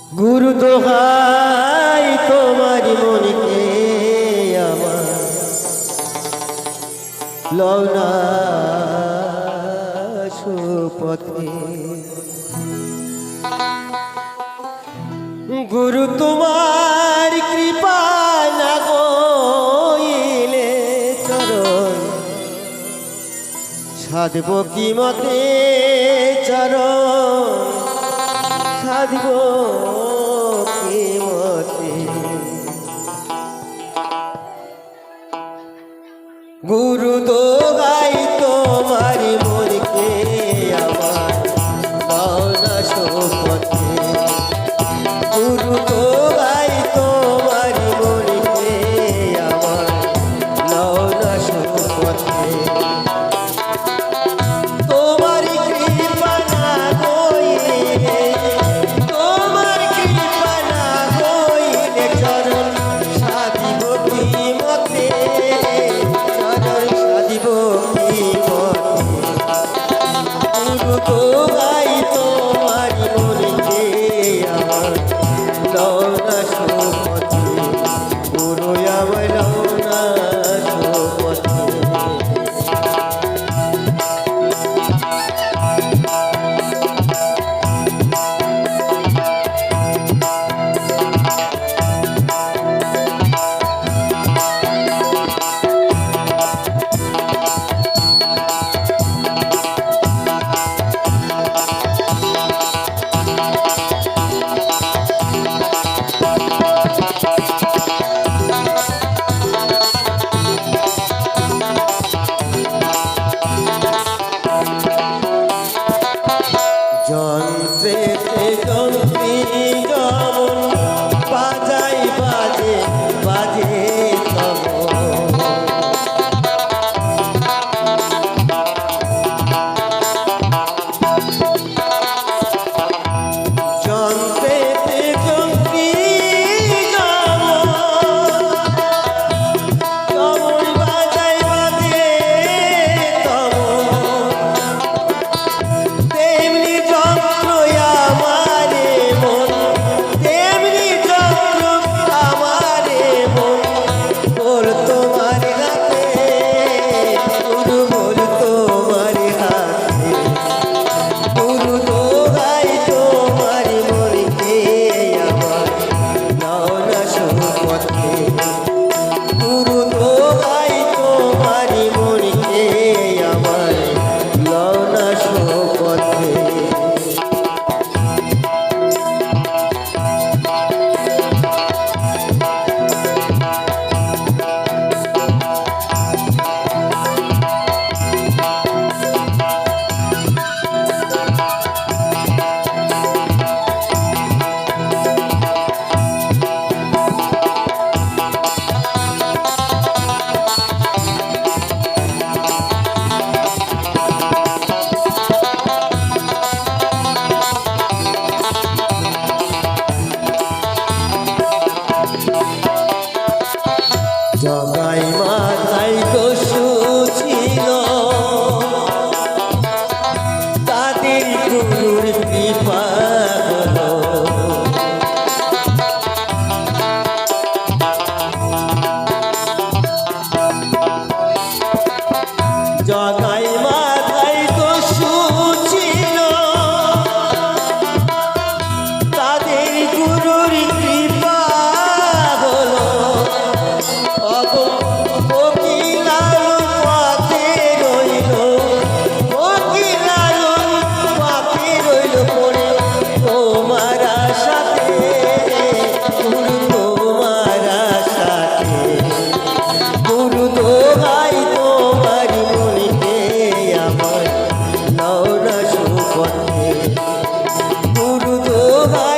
গুরু দোহাই তোমার মনকে আমার লওনা সুপথে। গুরু তোমার কৃপা না গইলে চরণ সাধব কি মতে, চরণ সাধব কি মতে। গুরু দোহাই তোমার মনকে আমার লওনা সুপথে। গুরু দোহাই তোমার মনকে আমার লওনা সুপথে। তোমার কৃপা না হইলে, তোমার কৃপা না হইলে চরণ সাধিব কি মতে, চরণ সাধিব কি মতে। গুরু দোহাই তোমার মনকে আমার লওনা সুপথে। গুরু আমার লওনা সুপথে। যন্ত্রেতে যন্ত্রী যেমন বাজাই বাজে বাজে তখন, যন্ত্রেতে যন্ত্রী যেমন বাজাই বাজে তখন, তেমনি যন্ত্র আমারে মন, তেমনি যন্ত্র আমারে মন। বল তোমার হাতে, গুরু বল তোমার হাতে। গুরু দোহাই তোমার মনকে আমার লওনা সুপথে। গুরু দোহাই তোমার মনকে আমার লওনা সুপথে। জগাই মাথায় দস্যু ছিল, তাদের গুরুর কৃপা হলো। জগাই মাথায় দস্যু ছিল, তাদের গুরুর কৃপা হলো। তোমার সাথে গুরু তোমার সাথে। গুরু দোহাই তোমার মনকে আমার লওনা সুপথে। গুরু দোহাই